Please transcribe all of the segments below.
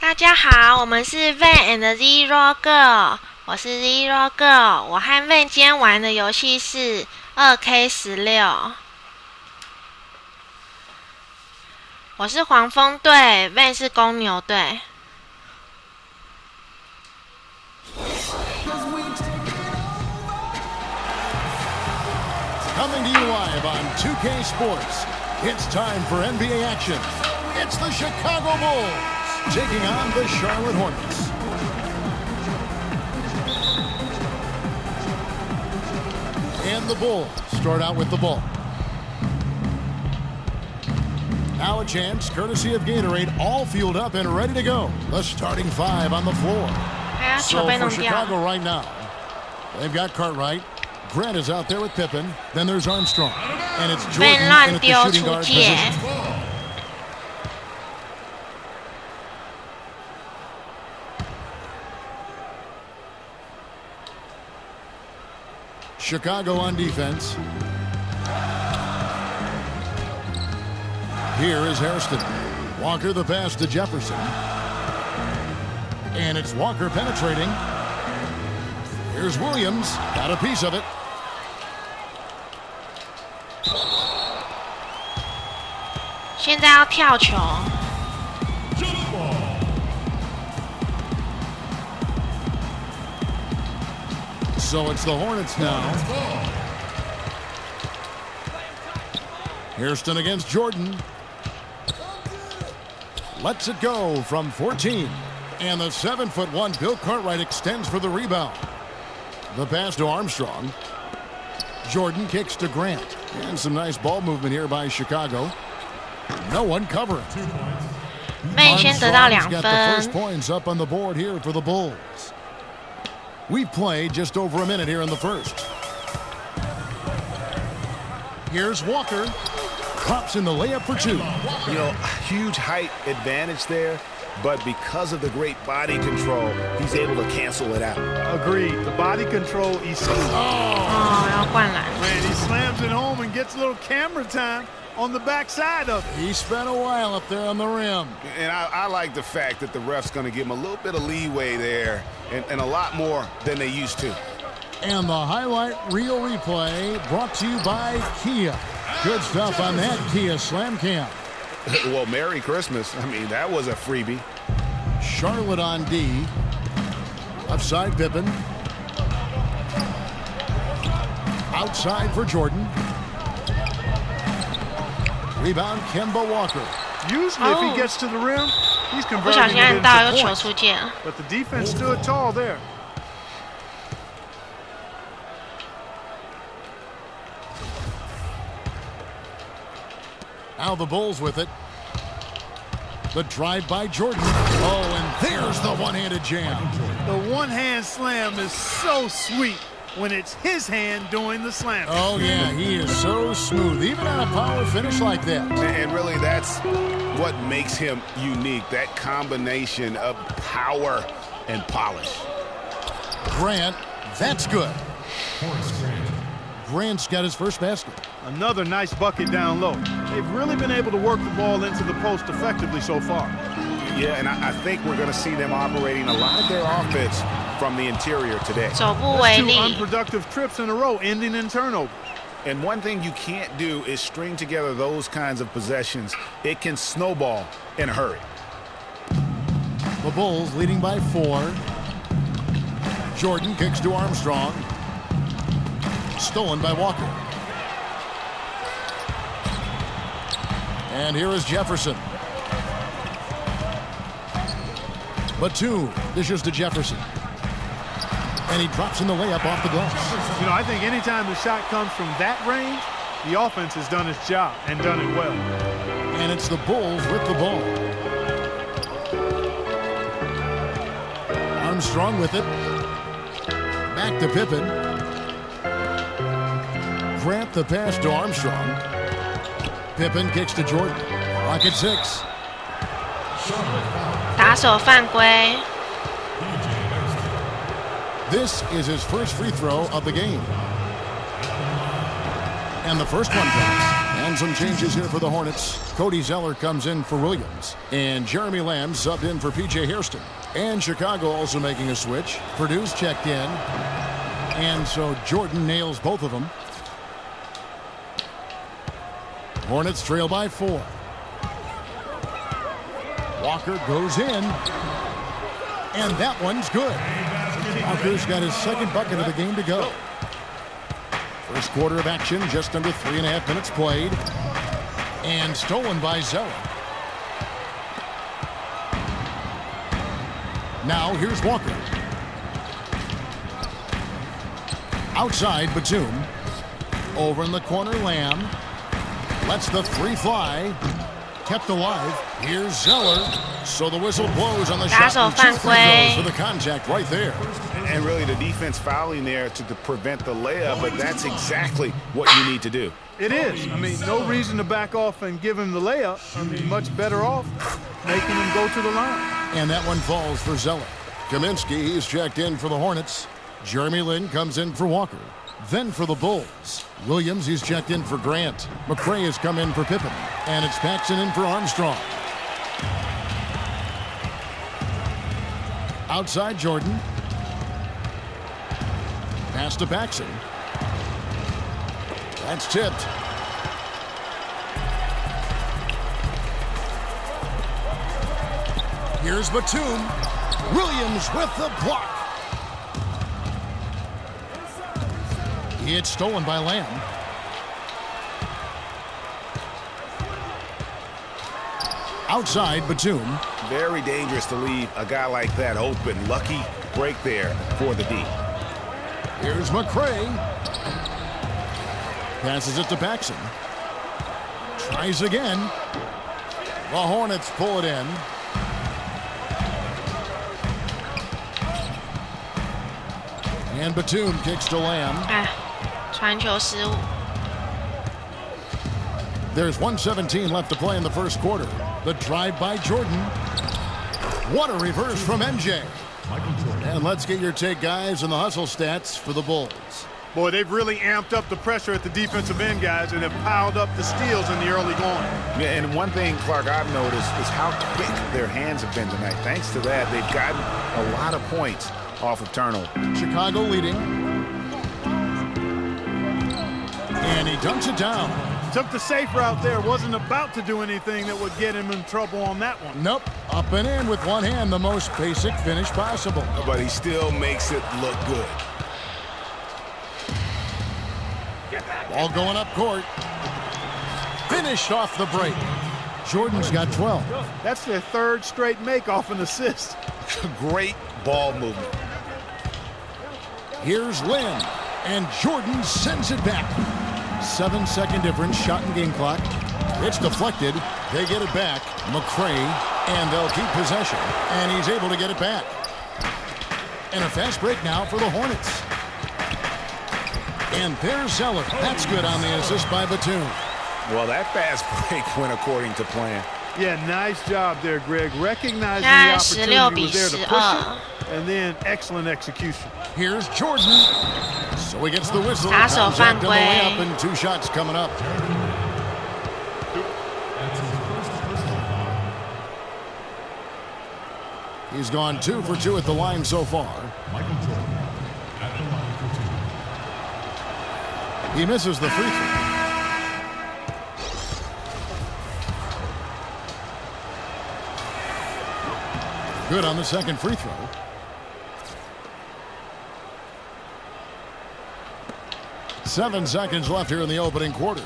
大家好，我们是 Van and Zero Girl， 我是 Zero Girl， 我和 Van 今天玩的游戏是 2K16。我是黄蜂队 ，Van 是公牛队。Coming to you live on 2K Sports, it's time for NBA action. It's the Chicago Bulls taking on the Charlotte Hornets. And the Bulls start out with the ball. Now a chance, courtesy of Gatorade, all fueled up and ready to go. The starting five on the floor. So for Chicago right now, they've got Cartwright. Grant is out there with Pippen. Then there's Armstrong. And it's Jordan in at the shooting guard position. Chicago on defense. Here is Hairston. Walker the pass to Jefferson. And it's Walker penetrating. Here's Williams. Got a piece of it. So it's the Hornets now. Hairston against Jordan. Lets it go from 14. And the 7'1" Bill Cartwright extends for the rebound. The pass to Armstrong. Jordan kicks to Grant. And some nice ball movement here by Chicago. No one covering. Armstrong's got the first points up on the board here for the Bulls. We've played just over a minute here in the first. Here's Walker. Pops in the layup for two. You know, huge height advantage there, but because of the great body control, he's able to cancel it out. Agreed. The body control is so. Man, he slams it home and gets a little camera time on the backside of it. He spent a while up there on the rim. And I like the fact that the ref's going to give him a little bit of leeway there and a lot more than they used to. And the highlight reel replay brought to you by Kia. Good stuff on that Kia Slam Cam. Well, Merry Christmas. I mean, that was a freebie. Charlotte on D. Upside Pippen. Outside for Jordan. Rebound Kemba Walker. Usually if he gets to the rim, he's converting it into points. But the defense stood tall there. Now the Bulls with it. The drive by Jordan. Oh, and there's the one-handed jam. The one-hand slam is so sweet when it's his hand doing the slam. Oh, yeah, he is so smooth, even on a power finish like that. And really, that's what makes him unique, that combination of power and polish. Grant, that's good. Grant's got his first basket. Another nice bucket down low. They've really been able to work the ball into the post effectively so far. Yeah, and I think we're going to see them operating a lot of their offense from the interior today. That's 2 unproductive trips in a row, ending in turnover. And one thing you can't do is string together those kinds of possessions. It can snowball in a hurry. The Bulls leading by 4. Jordan kicks to Armstrong. Stolen by Walker. And here is Jefferson. Batum dishes to Jefferson. And he drops in the layup off the glass. You know, I think anytime the shot comes from that range, the offense has done its job and done it well. And it's the Bulls with the ball. Armstrong with it. Back to Pippen. Grant the pass to Armstrong. Pippen kicks to Jordan. Rocket 6. 打手犯规。 This is his first free throw of the game. And the first one drops. And some changes here for the Hornets. Cody Zeller comes in for Williams. And Jeremy Lamb subbed in for P.J. Hairston. And Chicago also making a switch. Purdue's checked in. And so Jordan nails both of them. Hornets trail by 4. Walker goes in. And that one's good. Walker's got his second bucket of the game to go. First quarter of action, just under 3.5 minutes played. And stolen by Zeller. Now here's Walker. Outside, Batum. Over in the corner, Lamb. Lets the three fly. Kept alive. Here's Zeller. So the whistle blows on the shot. And 2 free throws for the contact right there. And really the defense fouling there to prevent the layup, but that's exactly what you need to do. It is. I mean, no reason to back off and give him the layup. I mean, much better off making him go to the line. And that one falls for Zeller. Kaminsky, he's checked in for the Hornets. Jeremy Lin comes in for Walker. Then for the Bulls, Williams, he's checked in for Grant. McRae has come in for Pippen. And it's Paxson in for Armstrong. Outside Jordan. Pass to Paxson. That's tipped. Here's Batum. Williams with the block. It's stolen by Lamb. Outside, Batum. Very dangerous to leave a guy like that open. Lucky break there for the D. Here's McRae. Passes it to Paxson. Tries again. The Hornets pull it in. And Batum kicks to Lamb. 传球失误。 There's 1:17 left to play in the first quarter. The drive by Jordan. What a reverse from MJ. And let's get your take, guys, on the hustle stats for the Bulls. Boy, they've really amped up the pressure at the defensive end, guys, and have piled up the steals in the early going. Yeah, and one thing, Clark, I've noticed is how quick their hands have been tonight. Thanks to that, they've gotten a lot of points off of turnover. Chicago leading. And he dunks it down. Took the safe route there. Wasn't about to do anything that would get him in trouble on that one. Nope. Up and in with one hand, the most basic finish possible. But he still makes it look good. Ball going up court. Finished off the break. Jordan's got 12. That's their third straight make off an assist. Great ball movement. Here's Lin. And Jordan sends it back. 7-second difference, shot and game clock. It's deflected. They get it back. McRae, and they'll keep possession. And he's able to get it back. And a fast break now for the Hornets. And there's Zeller. That's good on the assist by Batum. Well, that fast break went according to plan. Yeah, nice job there, Greg. Recognizing the opportunity was there to push it, and then excellent execution. Here's Jordan. So he gets the whistle. 打手犯规。 And 2 shots coming up. He's gone 2 for 2 at the line so far. Michael Jordan at the line for 2. He misses the free throw. Good on the second free throw. Seven seconds left here in the opening quarter.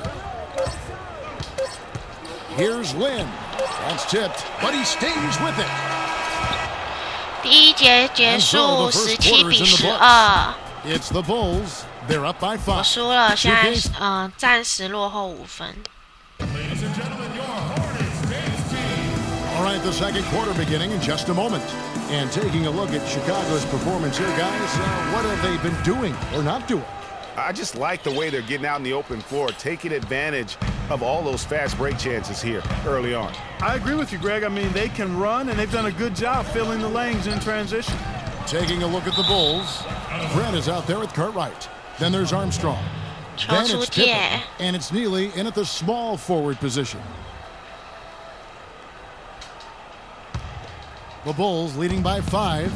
Here's Lin. That's tipped, but he stays with it. 第一节结束17比12。 It's the Bulls. They're up by 5. 我输了，现在暂时落后5分。 All right, the second quarter beginning in just a moment. And taking a look at Chicago's performance here, guys, what have they been doing or not doing? I just like the way they're getting out in the open floor, taking advantage of all those fast break chances here early on. I agree with you, Greg. I mean, they can run, and they've done a good job filling the lanes in transition. Taking a look at the Bulls, Brett is out there with Cartwright. Then there's Armstrong. Then it's Pippen, and it's Neely in at the small forward position. The Bulls leading by 5.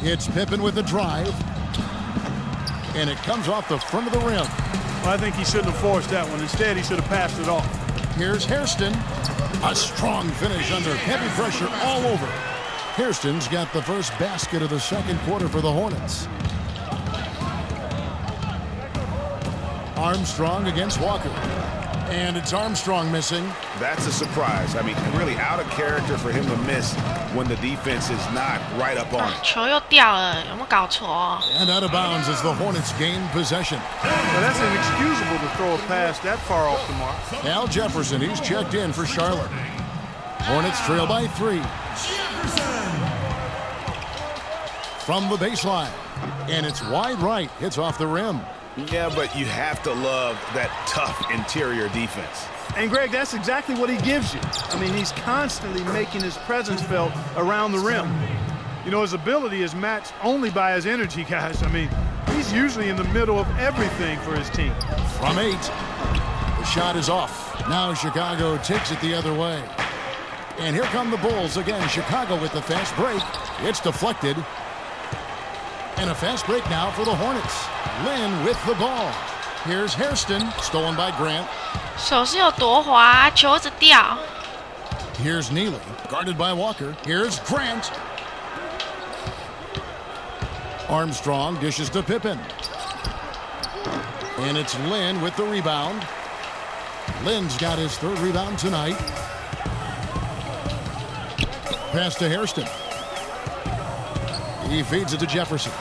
It's Pippen with the drive. And it comes off the front of the rim. Well, I think he shouldn't have forced that one. Instead, he should have passed it off. Here's Hairston. A strong finish under heavy pressure all over. Hairston's got the first basket of the second quarter for the Hornets. Armstrong against Walker. And it's Armstrong missing. That's a surprise. I mean, really out of character for him to miss when the defense is not right up on it. 球又掉了，有没有搞错？ And out of bounds as the Hornets gain possession. Well, that's inexcusable to throw a pass that far off the mark. Al Jefferson, he's checked in for Charlotte. Hornets trail by 3. From the baseline. And it's wide right. Hits off the rim. Yeah, but you have to love that tough interior defense. And, Greg, that's exactly what he gives you. I mean, he's constantly making his presence felt around the rim. You know, his ability is matched only by his energy, guys. I mean, he's usually in the middle of everything for his team. From 8. The shot is off. Now Chicago takes it the other way. And here come the Bulls again. Chicago with the fast break. It's deflected. And a fast break now for the Hornets. Lynn with the ball. Here's Hairston, stolen by Grant. 手是有多滑，球一直掉。 Here's Neely, guarded by Walker. Here's Grant. Armstrong dishes to Pippen. And it's Lynn with the rebound. Lynn's got his 3rd rebound tonight. Pass to Hairston. He feeds it to Jefferson.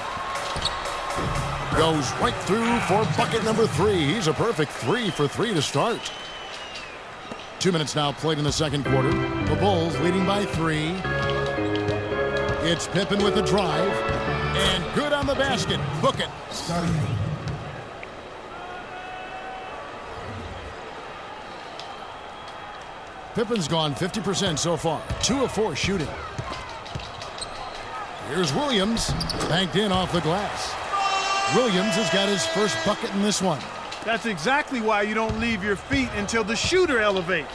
Goes right through for bucket number 3. He's a perfect 3 for 3 to start. 2 minutes now played in the second quarter. The Bulls leading by 3. It's Pippen with the drive. And good on the basket. Book it. Pippen's gone 50% so far. 2 of 4 shooting. Here's Williams. Banked in off the glass. Williams has got his first bucket in this one. That's exactly why you don't leave your feet until the shooter elevates.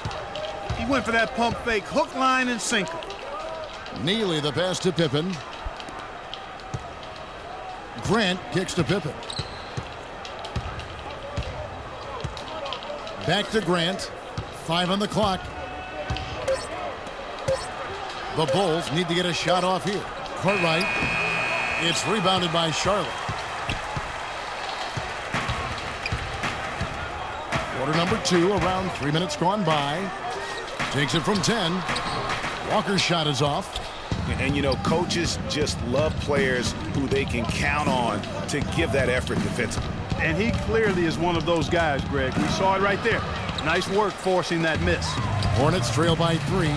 He went for that pump fake, hook, line, and sinker. Neely the pass to Pippen. Grant kicks to Pippen. Back to Grant. 5 on the clock. The Bulls need to get a shot off here. Cartwright. It's rebounded by Charlotte. Quarter number 2, around 3 minutes gone by. Takes it from 10. Walker's shot is off. And, you know, coaches just love players who they can count on to give that effort defensively. And he clearly is one of those guys, Greg. We saw it right there. Nice work forcing that miss. Hornets trail by 3.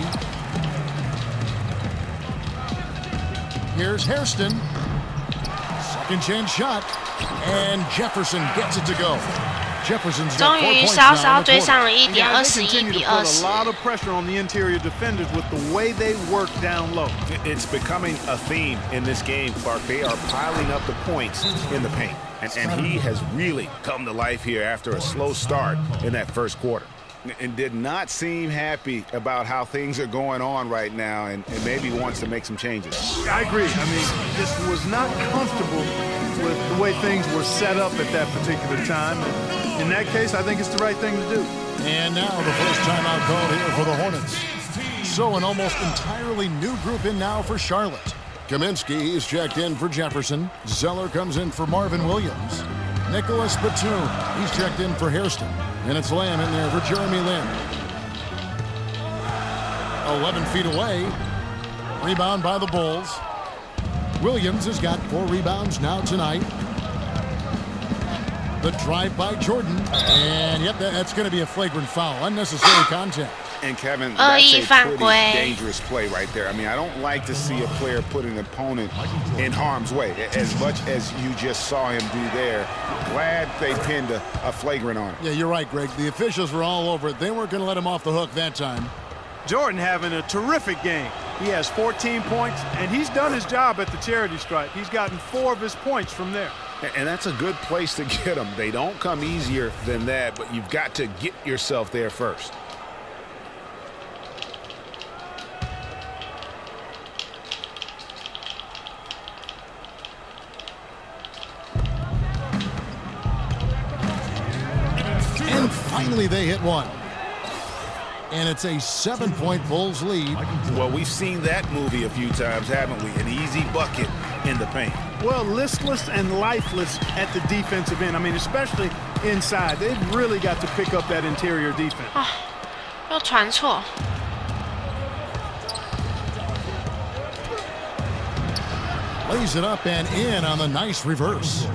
Here's Hairston. Second chance shot. And Jefferson gets it to go. Jefferson's got 4 终于 points 稍 now 稍 in the 追 quarter. 上了一 And 点， guys, 21 they continue 比 to put a 20。 lot of pressure on the interior defenders with the way they work down low. It's becoming a theme in this game, Clark. They are piling up the points in the paint. And he has really come to life here after a slow start in that first quarter. And did not seem happy about how things are going on right now and maybe wants to make some changes. I agree. I mean, just was not comfortable with the way things were set up at that particular time. And in that case, I think it's the right thing to do. And now the first timeout called here for the Hornets. So an almost entirely new group in now for Charlotte. Kaminsky is checked in for Jefferson. Zeller comes in for Marvin Williams. Nicholas Batum, he's checked in for Hairston. And it's Lamb in there for Jeremy Lin. 11 feet away. Rebound by the Bulls. Williams has got 4 rebounds now tonight. The drive by Jordan. And yep, that's going to be a flagrant foul. Unnecessary contact. And Kevin, that's a犯 pretty 规 dangerous play right there. I mean, I don't like to see a player put an opponent in harm's way as much as you just saw him do there. Glad they pinned a flagrant on it. Yeah, you're right, Greg. The officials were all over it. They weren't going to let him off the hook that time. Jordan having a terrific game. He has 14 points, and he's done his job at the charity stripe. He's gotten 4 of his points from there. And that's a good place to get them. They don't come easier than that, but you've got to get yourself there first. And finally they hit one. And it's a 7-point Bulls lead. Well, we've seen that movie a few times, haven't we? An easy bucket in the paint. Well, listless and lifeless at the defensive end. I mean, especially inside. They've really got to pick up that interior defense. 又传错。 Lays it up and in on the nice reverse.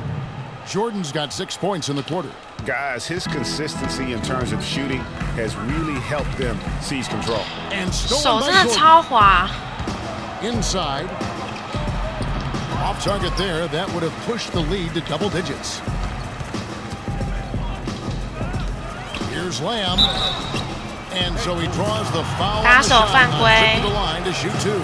Jordan's got 6 points in the quarter. Guys, his consistency in terms of shooting has really helped them seize control. And 手 stolen 真 by 的 Jordan. 超滑。 Inside. Off target there. That would have pushed the lead to double digits. Here's Lamb. And so he draws the foul. 打 on the 手 shot 犯 clock. 规。 Trip to the line to shoot 2.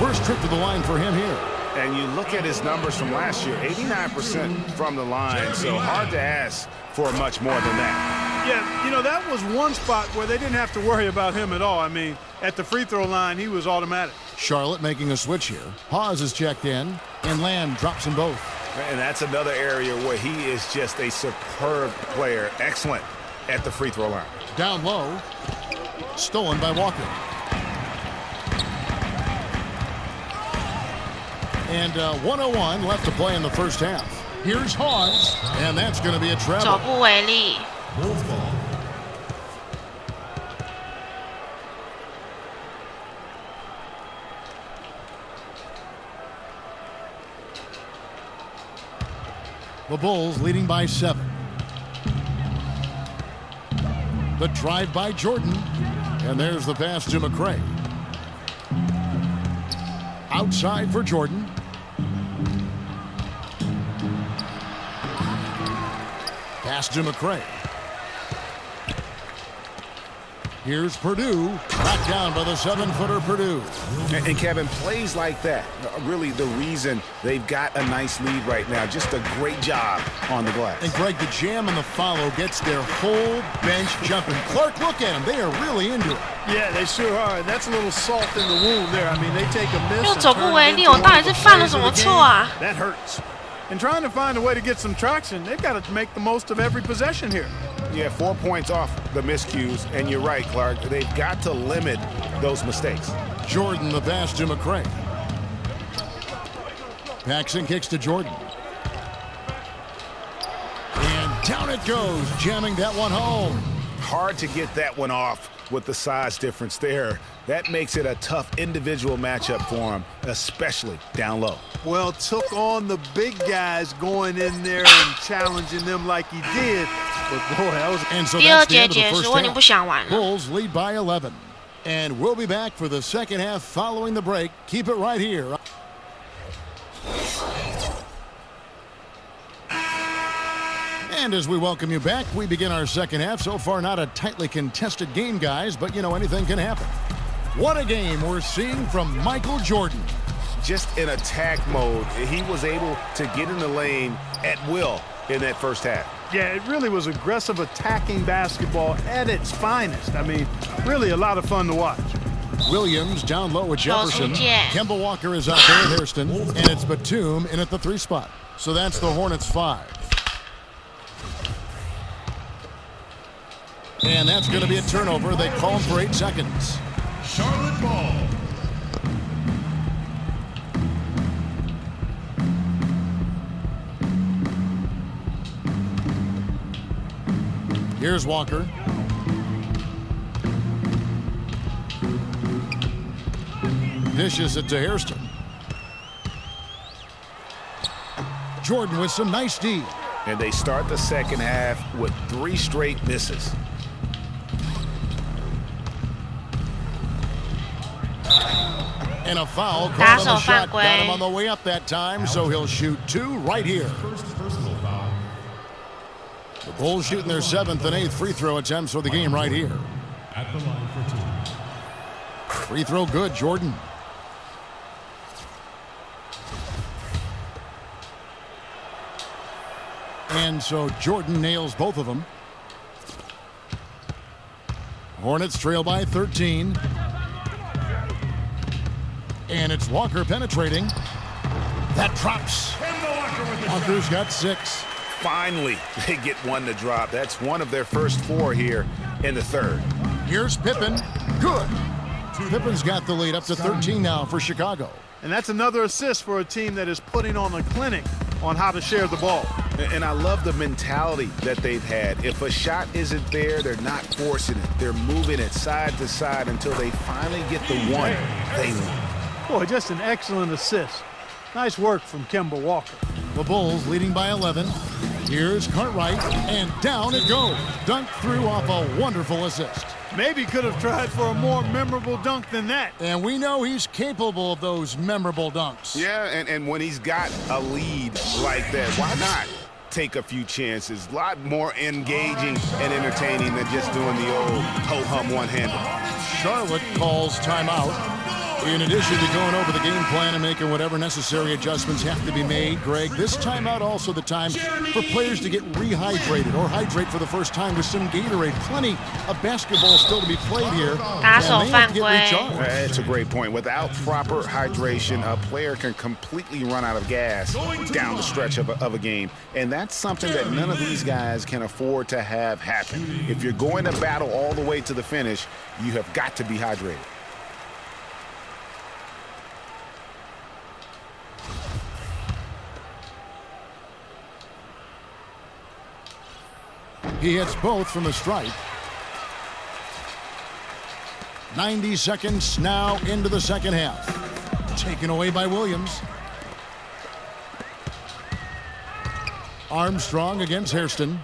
First trip to the line for him here. And you look at his numbers from last year, 89% from the line, so hard to ask for much more than that. Yeah, you know, that was one spot where they didn't have to worry about him at all. I mean, at the free throw line, he was automatic. Charlotte making a switch here. Hawes is checked in, and Lamb drops them both. And that's another area where he is just a superb player, excellent at the free throw line. Down low. Stolen by Walker. And 101 left to play in the first half. Here's Hawes, and that's going to be a 走 travel. 不为例。 The Bulls leading by 7. The drive by Jordan, and there's the pass to McRae. Outside for Jordan. Pass to McRae. Here's Purdue, knocked down by the 7-footer Purdue. And Kevin, plays like that are really the reason they've got a nice lead right now. Just a great job on the glass. And Greg, the jam and the follow gets their whole bench jumping. Clark, look at them. They are really into it. Yeah, they sure are. That's a little salt in the wound there. I mean, they take a miss 又 and 走不 turn 为 it 例， into 我 one 到底 of 是 the 犯了 plays 什 of 么 the 错 game. 啊？ That hurts. And trying to find a way to get some traction, they've got to make the most of every possession here. Yeah, 4 points off the miscues, and you're right, Clark. They've got to limit those mistakes. Jordan, the pass to McRae. Paxson kicks to Jordan. And down it goes, jamming that one home. Hard to get that one off with the size difference there. That makes it a tough individual matchup for him, especially down low. Well, took on the big guys going in there and challenging them like he did. But boy, that was... And so 第二 that's the 节 end of the 结 first 束，我已经不 half. 想玩了。 Bulls lead by 11. And we'll be back for the second half following the break. Keep it right here. And as we welcome you back, we begin our second half. So far, not a tightly contested game, guys, but you know, anything can happen. What a game we're seeing from Michael Jordan. Just in attack mode, he was able to get in the lane at will in that first half. Yeah, it really was aggressive attacking basketball at its finest. I mean, really a lot of fun to watch. Williams down low with Jefferson. 手出界 Kemba Walker is out there with Hairston. And it's Batum in at the 3 spot. So that's the Hornets 5. And that's going to be a turnover. They call him for 8 seconds. Charlotte ball. Here's Walker. Dishes it to Hairston. Jordan with some nice D. And they start the second half with 3 straight misses. And a foul called 打 on 手 the 犯 shot. 规 Got him on the way up that time, so he'll shoot 2 right here. First personal foul. The Bulls shooting their 7th and 8th free throw attempts for the game right here. At the line for 2. Free throw good, Jordan. And so Jordan nails both of them. Hornets trail by 13. And it's Walker penetrating. That drops. Walker's got 6. Finally, they get one to drop. That's one of their first 4 here in the third. Here's Pippen. Good. Pippen's got the lead up to 13 now for Chicago. And that's another assist for a team that is putting on a clinic on how to share the ball. And I love the mentality that they've had. If a shot isn't there, they're not forcing it. They're moving it side to side until they finally get the one they want. Boy, just an excellent assist. Nice work from Kemba Walker. The Bulls leading by 11. Here's Cartwright, and down it goes. Dunked through off a wonderful assist. Maybe could have tried for a more memorable dunk than that. And we know he's capable of those memorable dunks. Yeah, and when he's got a lead like that, why not take a few chances? A lot more engaging and entertaining than just doing the old ho-hum one-hander. Charlotte calls timeout. In addition to going over the game plan and making whatever necessary adjustments have to be made, Greg, this timeout also the time for players to get rehydrated or hydrate for the first time with some Gatorade. Plenty of basketball still to be played here. That's a great point. Without proper hydration, a player can completely run out of gas down the stretch of a game. And that's something that none of these guys can afford to have happen. If you're going to battle all the way to the finish, you have got to be hydrated. He hits both from the stripe. 90 seconds now into the second half. Taken away by Williams. Armstrong against Hairston.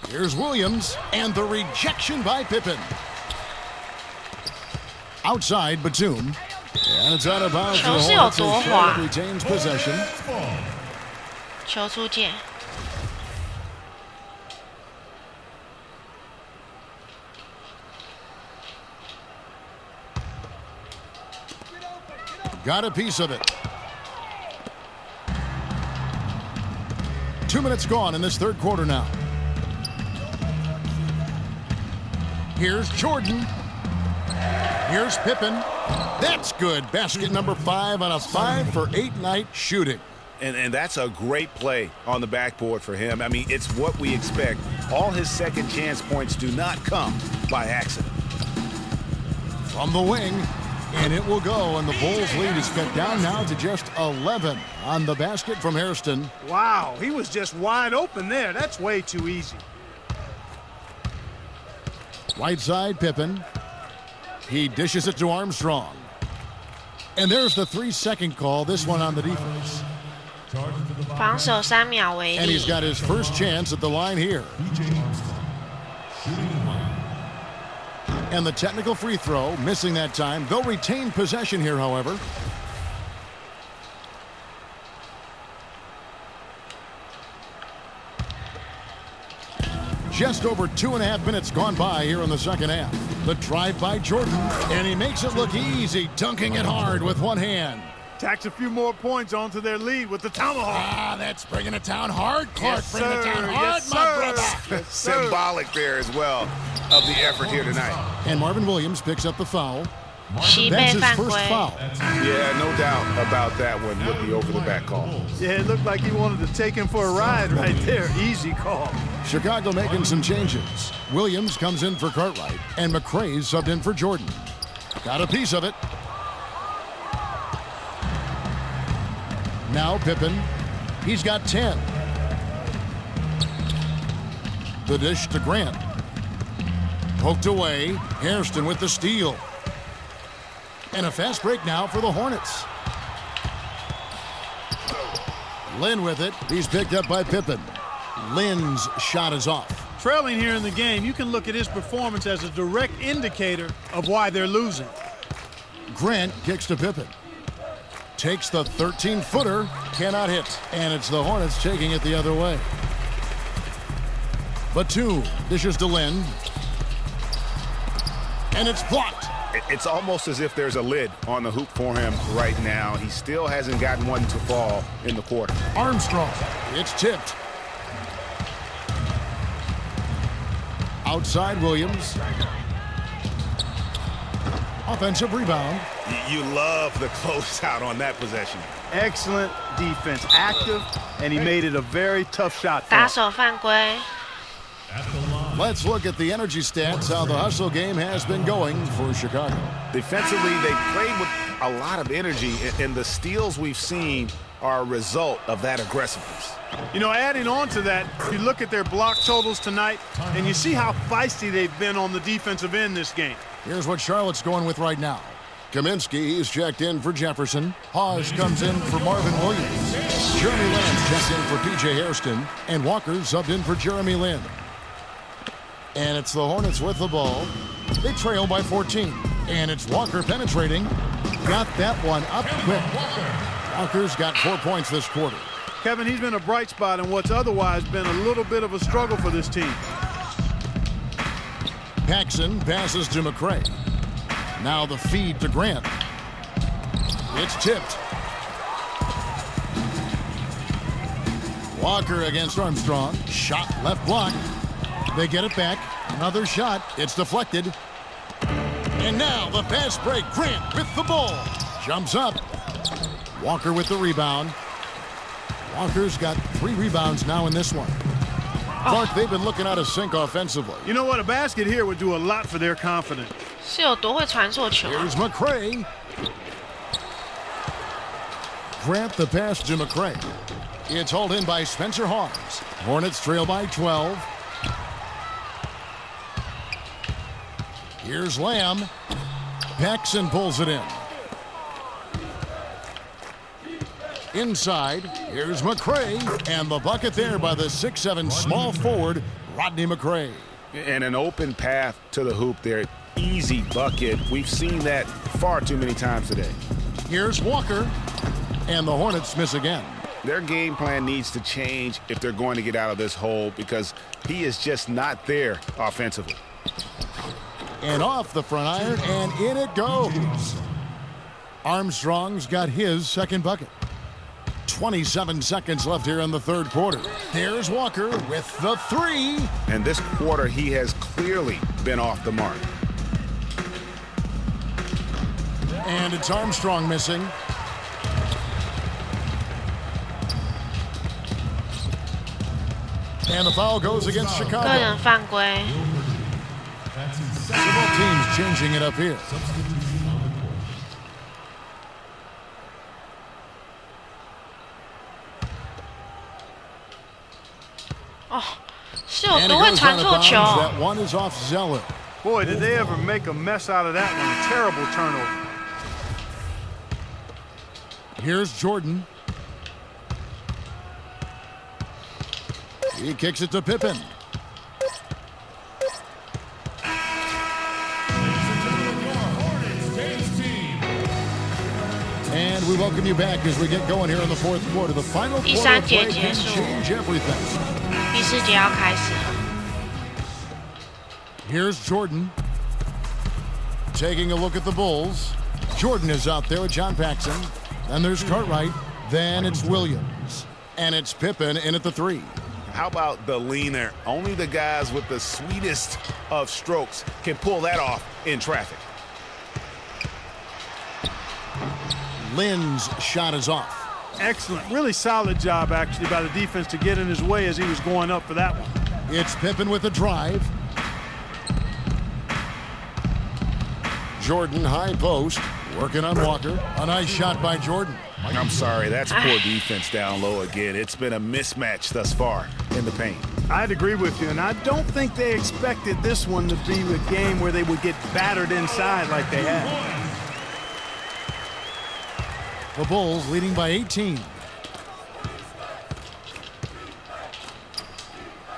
Here's Williams, and the rejection by Pippen. Outside Batum. And it's out of bounds. Charlotte retains possession. 球出界。 Got a piece of it. 2 minutes gone in this third quarter now. Here's Jordan. Here's Pippen. That's good. Basket number 5 on a 5 for 8 night shooting. And that's a great play on the backboard for him. I mean, it's what we expect. All his second chance points do not come by accident. From the wing. And it will go, and the Bulls' lead is cut down now to just 11 on the basket from Hairston. Wow, he was just wide open there. That's way too easy. Right side, Pippen. He dishes it to Armstrong. And there's the 3-second call, this one on the defense. 防守3秒为 And he's 例。 got his first chance at the line here. And the technical free throw, missing that time. They'll retain possession here, however. Just over 2.5 minutes gone by here in the second half. The drive by Jordan, and he makes it look easy, dunking it hard with one hand. Tacks a few more points onto their lead with the tomahawk. Ah, that's bringing it down hard, Clark. Yes, bringing it down sir. hard, Yes, my sir. brother. Yes, sir. Symbolic there as well of the effort here tonight. And Marvin Williams picks up the foul. 西 That's 被 his 犯 first 规。 foul. Yeah, no doubt about that one with the over-the-back call. Yeah, it looked like he wanted to take him for a ride right there. Easy call. Chicago making some changes. Williams comes in for Cartwright, and McRae's subbed in for Jordan. Got a piece of it. Now Pippen. He's got 10. The dish to Grant. Poked away. Hairston with the steal. And a fast break now for the Hornets. Lynn with it. He's picked up by Pippen. Lynn's shot is off. Trailing here in the game, you can look at his performance as a direct indicator of why they're losing. Grant kicks to Pippen. Takes the 13-footer. Cannot hit. And it's the Hornets taking it the other way. Batum dishes to Lynn. And it's blocked. It's almost as if there's a lid on the hoop for him right now. He still hasn't gotten one to fall in the quarter. Armstrong. It's tipped. Outside Williams. Offensive rebound. You love the closeout on that possession. Excellent defense, active, and he made it a very tough shot for 打 him. 手犯规。 At the line. Let's look at the energy stats, how the hustle game has been going for Chicago. Defensively, they played with a lot of energy, and the steals we've seen are a result of that aggressiveness. You know, adding on to that, you look at their block totals tonight, and you see how feisty they've been on the defensive end this game. Here's what Charlotte's going with right now. Kaminsky, he's checked in for Jefferson. Hawes comes in for Marvin Williams. Jeremy Lamb's checked in for P.J. Hairston. And Walker subbed in for Jeremy Lin. And it's the Hornets with the ball. They trail by 14. And it's Walker penetrating. Got that one up quick. Walker's got 4 points this quarter. Kevin, he's been a bright spot in what's otherwise been a little bit of a struggle for this team. Paxson passes to McCray. Now the feed to Grant. It's tipped. Walker against Armstrong. Shot left block. They get it back. Another shot. It's deflected. And now the pass break. Grant with the ball. Jumps up. Walker with the rebound. Walker's got 3 rebounds now in this one. Clark, they've been looking out of sync offensively. You know what? A basket here would do a lot for their confidence. 是有多会传错球啊 Here's McCray. Grant the pass to McCray. It's hauled in by Spencer Hawes. Hornets trail by 12. Here's Lamb. Paxson pulls it in. Inside, here's McCray. And the bucket there by the 6'7" small forward, Rodney McCray. And an open path to the hoop there. Easy bucket. We've seen that far too many times today. Here's Walker. And the Hornets miss again. Their game plan needs to change if they're going to get out of this hole because he is just not there offensively. And off the front iron, and in it goes. Armstrong's got his second bucket. 27 seconds left here in the third quarter. There's Walker with the 3. And this quarter, he has clearly been off the mark. And it's Armstrong missing. And the foul goes against 个 Chicago. 人犯规。 That's his second Several teams changing it up here. substitution on the court. 哦，是有 And it 多会 goes 传 out of 错 bounds. 球。 That one is off Zeller. Boy, did they ever make a mess out of that one. A terrible turnover. Here's Jordan. He kicks it to Pippen. And we welcome you back as we get going here in the fourth quarter. The final quarter of play can change everything. 第4节要开始了。 Here's Jordan. Taking a look at the Bulls. Jordan is out there with John Paxson. Then there's Cartwright. Then it's Williams. And it's Pippen in at the 3. How about the leaner? Only the guys with the sweetest of strokes can pull that off in traffic. Lynn's shot is off. Excellent. Really solid job, actually, by the defense to get in his way as he was going up for that one. It's Pippen with a drive. Jordan high post. Working on Walker. A nice shot by Jordan. I'm sorry, that's poor defense down low again. It's been a mismatch thus far in the paint. I'd agree with you, and I don't think they expected this one to be a game where they would get battered inside like they had. The Bulls leading by 18.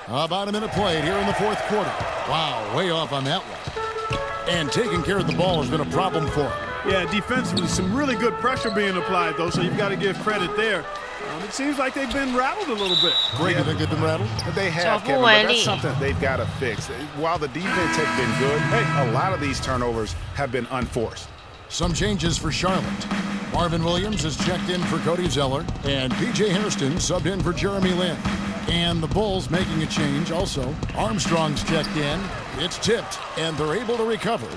About a minute played here in the fourth quarter. Wow, way off on that one. And taking care of the ball has been a problem for him. Yeah, defensively, some really good pressure being applied, though, so you've got to give credit there. It seems like they've been rattled a little bit. Greg, you think they've been rattled? They have, Kevin, but that's something they've got to fix. While the defense has been good, a lot of these turnovers have been unforced. Some changes for Charlotte. Marvin Williams is checked in for Cody Zeller, and P.J. Hairston subbed in for Jeremy Lin. And the Bulls making a change also. Armstrong's checked in. It's tipped, and they're able to recover.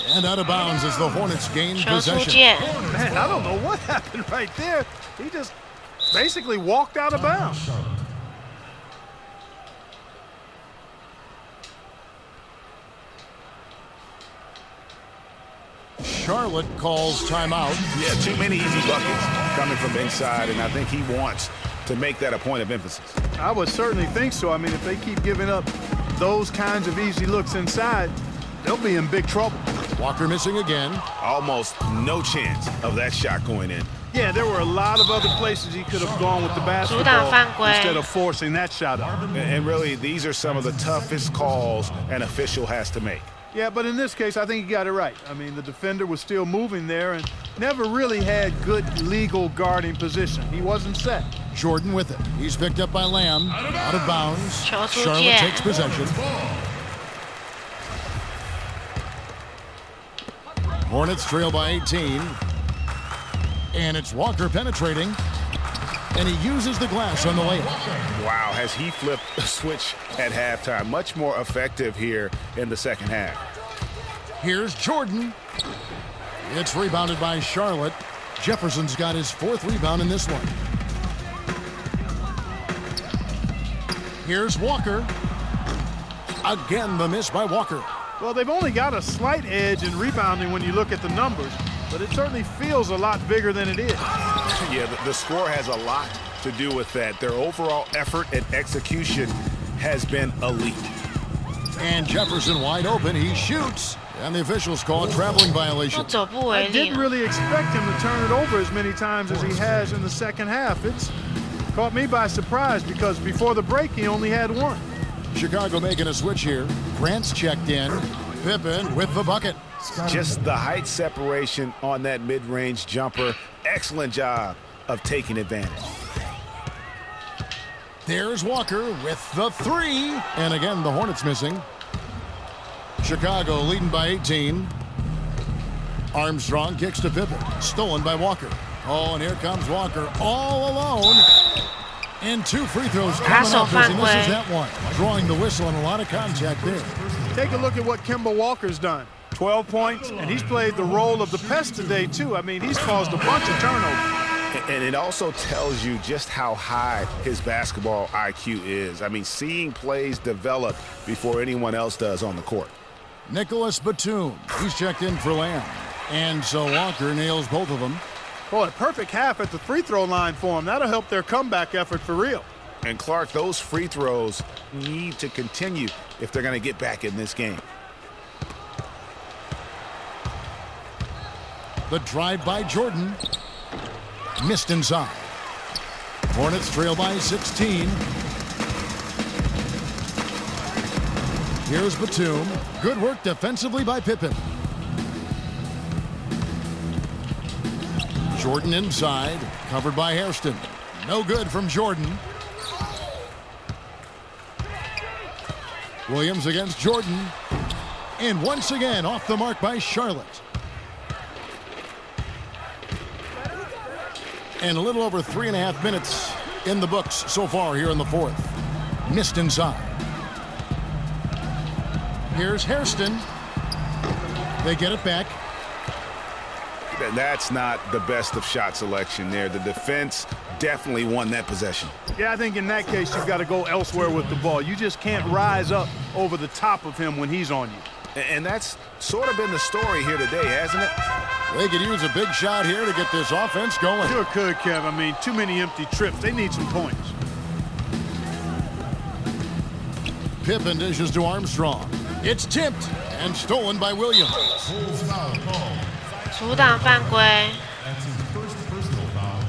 And out of bounds as the Hornets gain possession. Man, I don't know what happened right there. He just basically walked out of bounds. Charlotte calls timeout. Yeah, too many easy buckets coming from inside, and I think he wants to make that a point of emphasis. I would certainly think so. I mean, if they keep giving up those kinds of easy looks inside, they'll be in big trouble. Walker missing again. Almost no chance of that shot going in. Yeah, there were a lot of other places he could have gone with the basketball instead of forcing that shot up. And really, these are some of the toughest calls an official has to make. Yeah, but in this case, I think he got it right. I mean, the defender was still moving there and never really had good legal guarding position. He wasn't set. Jordan with it. He's picked up by Lamb. Out of bounds. Charlotte takes possession. Hornets trail by 18. And it's Walker penetrating. And he uses the glass on the layup. Wow, has he flipped the switch at halftime. Much more effective here in the second half. Here's Jordan. It's rebounded by Charlotte. Jefferson's got his 4th rebound in this one. Here's Walker. Again, the miss by Walker. Well, they've only got a slight edge in rebounding when you look at the numbers, but it certainly feels a lot bigger than it is. Yeah, the score has a lot to do with that. Their overall effort and execution has been elite. And Jefferson wide open. He shoots. And the officials call a traveling violation. I didn't really expect him to turn it over as many times as he has in the second half. It's caught me by surprise because before the break he only had one. Chicago making a switch here. Grant's checked in. Pippen with the bucket. Just the height separation on that mid-range jumper. Excellent job of taking advantage. There's Walker with the 3. And again, the Hornets missing. Chicago leading by 18. Armstrong kicks to Pippen. Stolen by Walker. Oh, and here comes Walker all alone. And 2 free throws coming up as he misses that one. Drawing the whistle and a lot of contact there. Take a look at what Kemba Walker's done. 12 points, and he's played the role of the pest today, too. I mean, he's caused a bunch of turnovers. And it also tells you just how high his basketball IQ is. I mean, seeing plays develop before anyone else does on the court. Nicholas Batum. He's checked in for Lamb. And so Walker nails both of them. Boy, a perfect half at the free throw line for him. That'll help their comeback effort for real. And Clark, those free throws need to continue if they're going to get back in this game. The drive by Jordan. Missed inside. Hornets trail by 16. Here's Batum. Good work defensively by Pippen. Jordan inside. Covered by Hairston. No good from Jordan. Williams against Jordan. And once again off the mark by Charlotte. And a little over 3.5 minutes in the books so far here in the 4th. Missed inside. Here's Hairston. They get it back. That's not the best of shot selection there. The defense definitely won that possession. Yeah, I think in that case you've got to go elsewhere with the ball. You just can't rise up over the top of him when he's on you. And that's sort of been the story here today, hasn't it? They could use a big shot here to get this offense going. Sure could, Kev. I mean, too many empty trips. They need some points. Pippen dishes to Armstrong. It's tipped and stolen by Williams. Bulls foul call. 阻挡犯规。 That's his first personal foul.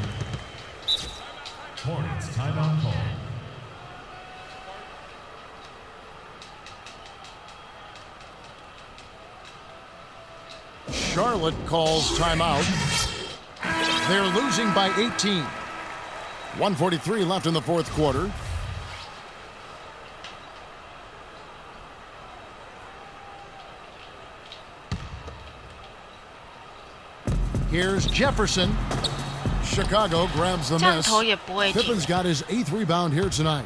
Hornets timeout call. Charlotte calls timeout. They're losing by 18. 1:43 left in the fourth quarter. Here's Jefferson. Chicago grabs the 这样 miss. 投也不会进。 Pippen's got his 8th rebound here tonight.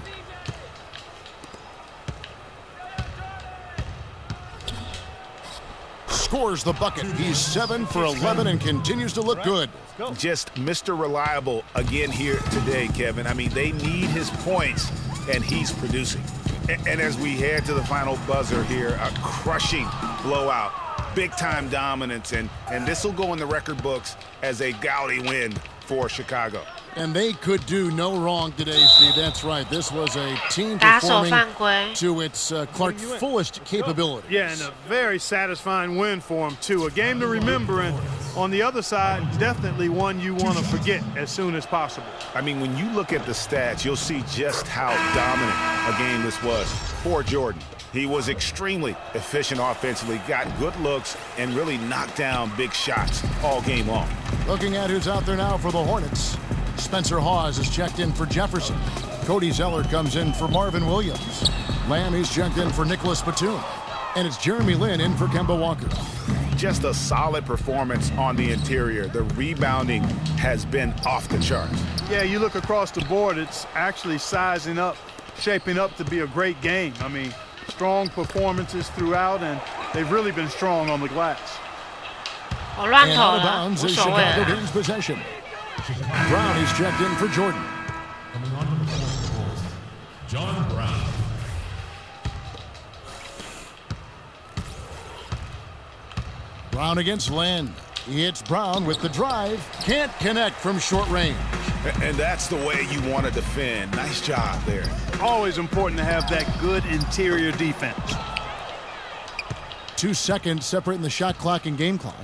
Scores the bucket. He's 7 for 11 and continues to look good. Just Mr. Reliable again here today, Kevin. I mean, they need his points, and he's producing. And as we head to the final buzzer here, a crushing blowout, big-time dominance, and this will go in the record books as a gaudy win for Chicago. And they could do no wrong today, Steve. That's right. This was a team 打手 performing 犯规， to its Clark fullest capabilities. Yeah, and a very satisfying win for him, too. A game to remember, and on the other side, definitely one you want to forget as soon as possible. I mean, when you look at the stats, you'll see just how dominant a game this was for Jordan. He was extremely efficient offensively, got good looks, and really knocked down big shots all game long. Looking at who's out there now for the Hornets. Spencer Hawes is checked in for Jefferson. Cody Zeller comes in for Marvin Williams. Lamb is checked in for Nicholas Batum. And it's Jeremy Lin in for Kemba Walker. Just a solid performance on the interior. The rebounding has been off the charts. Yeah, you look across the board, it's actually sizing up, shaping up to be a great game. I mean, strong performances throughout, and they've really been strong on the glass. 我乱 And 投 out of 了， bounds 无 as 所谓 Chicago 了。 gains possession. Brown is checked in for Jordan. Coming on to the fourth Bulls, John Brown. Brown against Len. It's Brown with the drive. Can't connect from short range. And that's the way you want to defend. Nice job there. Always important to have that good interior defense. 2 seconds separating the shot clock and game clock.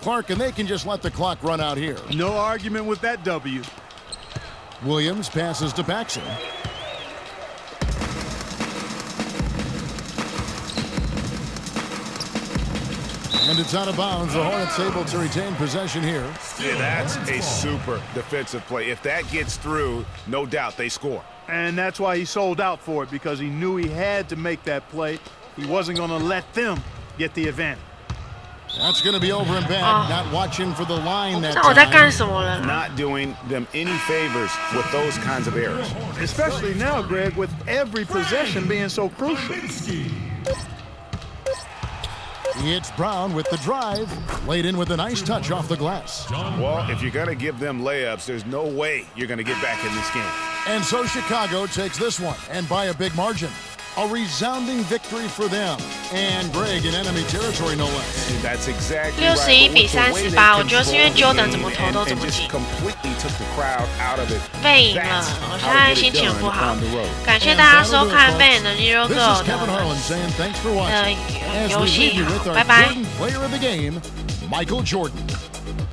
Clark, and they can just let the clock run out here. No argument with that W. Williams passes to Paxson. And it's out of bounds. The Hornets able to retain possession here. Yeah, that's a super defensive play. If that gets through, no doubt they score. And that's why he sold out for it, because he knew he had to make that play. He wasn't going to let them get the advantage. That's going to be over and back. Not watching for the line that 那我在干 time. 什么了啦？ Not doing them any favors with those kinds of errors. Especially now, Greg, with every possession being so crucial. It's Brown with the drive. Laid in with a nice touch off the glass. Well, if you're going to give them layups, there's no way you're going to get back in this game. And so Chicago takes this one, and by a big margin. A resounding victory for them. And Greg in enemy territory, no less. And that's exactly 61 比 right. But with the way they 38我觉得是因为 control the Jordan 怎么投都 game 怎么 and 进 just completely took the crowd out of it. 被赢了， That's 我 how 现在 to get 心 it 情 done 不好 on the road.。感谢大家收看 Ben 的 Zero This Girl is Kevin 的 Harlan saying thanks for watching. As 游 we 戏 leave you with our 拜拜。 Jordan player of the game, Michael Jordan.